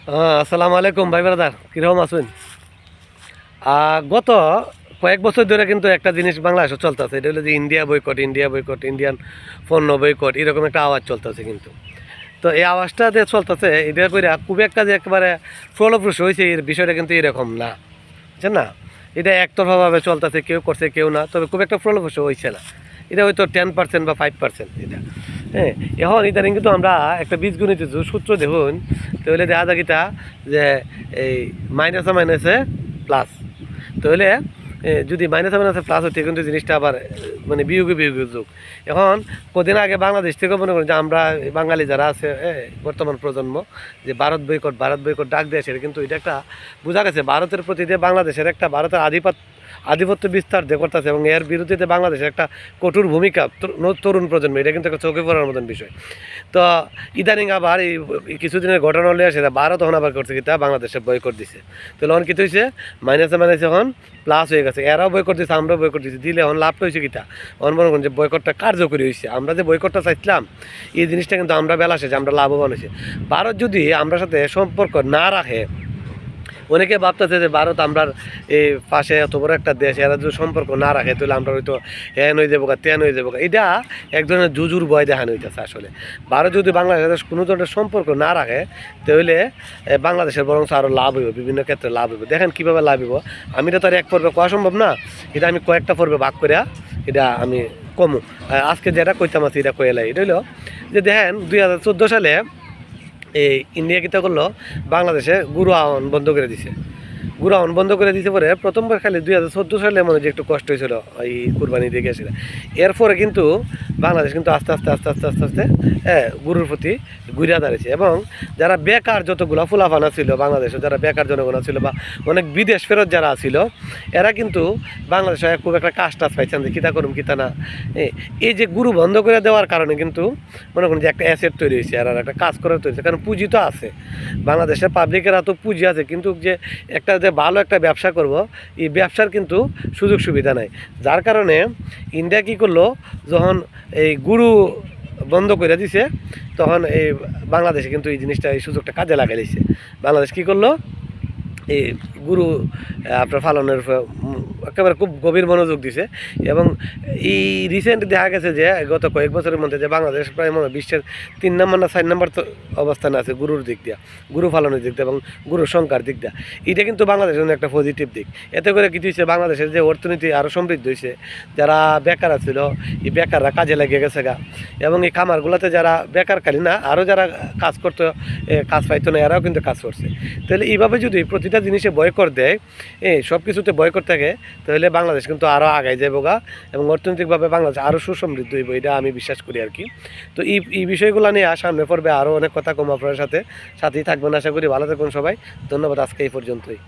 আসসালামু আলাইকুম ভাই ব্রাদার, কীরকম আছেন? গত কয়েক বছর ধরে কিন্তু একটা জিনিস বাংলাদেশে চলতেছে, এটা হলো যে India boycott, India boycott, Indian পণ্য বয়কট, এরকম একটা আওয়াজ চলতেছে কিন্তু। তো এই আওয়াজটা যে চলতেছে, এটা করে খুব একটা যে একেবারে ফলপ্রসূ হয়েছে এর বিষয়টা কিন্তু এরকম না, বুঝছেন না? এটা একতরফাভাবে চলতেছে, কেউ করছে কেউ না, তবে খুব একটা ফলপ্রসূ হয়েছে না। এটা হয়তো 10% বা 5% এটা। হ্যাঁ, এখন ইদানিং কিন্তু আমরা একটা বীজগণিত সূত্র দেখুন, তাহলে দেখা যায় কিটা যে এই মাইনাসে মাইনাসে প্লাস, তাহলে যদি মাইনাসে মাইনাসে প্লাস হচ্ছে কিন্তু জিনিসটা আবার মানে বিয়োগে বিয়োগে যুগ। এখন কদিন আগে বাংলাদেশ থেকে মনে করেন যে আমরা বাঙালি যারা আছে বর্তমান প্রজন্ম, যে ভারত বয়কট ডাক দিয়েছে, কিন্তু এটা একটা বোঝা গেছে ভারতের প্রতি যে বাংলাদেশের একটা ভারতের আধিপত্য বিস্তার করতেছে, এবং এর বিরুদ্ধে বাংলাদেশের একটা কঠোর ভূমিকা তরুণ প্রজন্ম, এটা কিন্তু একটা চোখে পড়ার মতন বিষয়। তো ইদানিং আবার এই কিছুদিনের ঘটনা হলে আসে ভারত তখন আবার করছে কি তা বাংলাদেশে বয়কট দিছে। তো এখন কী হয়েছে, মাইনাসে মাইনাসে এখন প্লাস হয়ে গেছে, এরাও বয়কট দিচ্ছে আমরাও বয়কট দিচ্ছি, দিলে এখন লাভটা হয়েছে কিতা, এখন মনে করেন যে বয়কটটা কার্যকরী হয়েছে। আমরা যে বয়কটটা চাইছিলাম এই জিনিসটা কিন্তু আমরা বেলা শেষে আমরা লাভবান হয়েছে। ভারত যদি আমরা সাথে সম্পর্ক না রাখে, অনেকে ভাবতেছে যে ভারত আমরা এই পাশে এত বড় একটা দেশ, এরা যদি সম্পর্ক না রাখে তাহলে আমরা হয়তো হ্যান হয়ে যাবো, তেন হয়ে যাবো। এটা এক ধরনের জুজুর ভয় দেখানো হইতেছে। আসলে ভারত যদি বাংলাদেশের কোনো ধরনের সম্পর্ক না রাখে তাহলে বাংলাদেশের বরং আরও লাভ হইব, বিভিন্ন ক্ষেত্রে লাভ হইব। দেখেন কীভাবে লাভ হইব, আমি তো তার এক পর্বে কোয়া সম্ভব না, এটা আমি কয়েকটা পর্বে ভাগ করে এটা আমি কমু। আজকে যেটা কইতাম আছি এটা কয়ে লাই। এটা হইলো যে দেখেন 2014 সালে এই ইন্ডিয়া কীটা করলো, বাংলাদেশে গুরু আহ্বান বন্ধ করে দিছে। গুরু আহ্বান বন্ধ করে দিতে পরে প্রথমবার খালি 2014 সালে মনে যে একটু কষ্ট হয়েছিল এই কুরবানি দিয়ে গেছিল। এরপরে কিন্তু বাংলাদেশ কিন্তু আস্তে আস্তে আস্তে আস্তে আস্তে আস্তে গুরুর প্রতি ঘুরে দাঁড়িয়েছে। এবং যারা বেকার যতগুলো ফুলাফানা ছিল বাংলাদেশে, যারা বেকার জনগণ ছিল বা অনেক বিদেশ ফেরত যারা ছিল, এরা কিন্তু বাংলাদেশে খুব একটা কাজ টাজ পাইছেন যে কিতা করুম কিতা না। এই যে গুরু বন্ধ করে দেওয়ার কারণে কিন্তু মনে করুন যে একটা অ্যাসেট তৈরি হয়েছে, আর একটা কাজ করার তৈরি হয়েছে, কারণ পুঁজি তো আছে বাংলাদেশের পাবলিকেরা, তো পুঁজি আছে, কিন্তু যে একটা যে ভালো একটা ব্যবসা করব এই ব্যবসার কিন্তু সুযোগ সুবিধা নাই। যার কারণে ইন্ডিয়া কী করলো, যখন এই গুরু বন্ধ করে দিছে তখন এই বাংলাদেশে কিন্তু এই জিনিসটা এই সুযোগটা কাজে লাগাই দিছে। বাংলাদেশ কী করলো, এই গুরু আপনার পালনের একেবারে খুব গভীর মনোযোগ দিছে। এবং এই রিসেন্ট দেখা গেছে যে গত কয়েক বছরের মধ্যে যে বাংলাদেশ প্রায় বিশ্বের 3 নম্বর না 4 নম্বর অবস্থানে আছে গুরুর দিক দিয়া, গুরু পালনের দিক দিয়ে এবং গুরুর সংখ্যার দিক দিয়া। এটা কিন্তু বাংলাদেশের জন্য একটা পজিটিভ দিক। এতে করে কী হয়েছে, বাংলাদেশের যে অর্থনীতি আরও সমৃদ্ধ হয়েছে। যারা বেকার ছিল এই বেকাররা কাজে লেগে গেছে গা, এবং এই খামারগুলোতে যারা বেকারকারী না আরও যারা কাজ করতো, কাজ পাইতো না, এরাও কিন্তু কাজ করছে। তাহলে এইভাবে যদি প্রতিটা জিনিসে বয়কট দেয়, সব কিছুতে বয়কট থাকে, তাহলে বাংলাদেশ কিন্তু আরও আগায় যাবো গা, এবং অর্থনৈতিকভাবে বাংলাদেশ আরও সুসমৃদ্ধ হইব, এটা আমি বিশ্বাস করি আর কি। তো এই বিষয়গুলো নিয়ে সামনে পড়বে আরও অনেক কথা কম আপনার সাথেই থাকবেন, আশা করি ভালো থাকবেন সবাই। ধন্যবাদ, আজকে এই পর্যন্তই।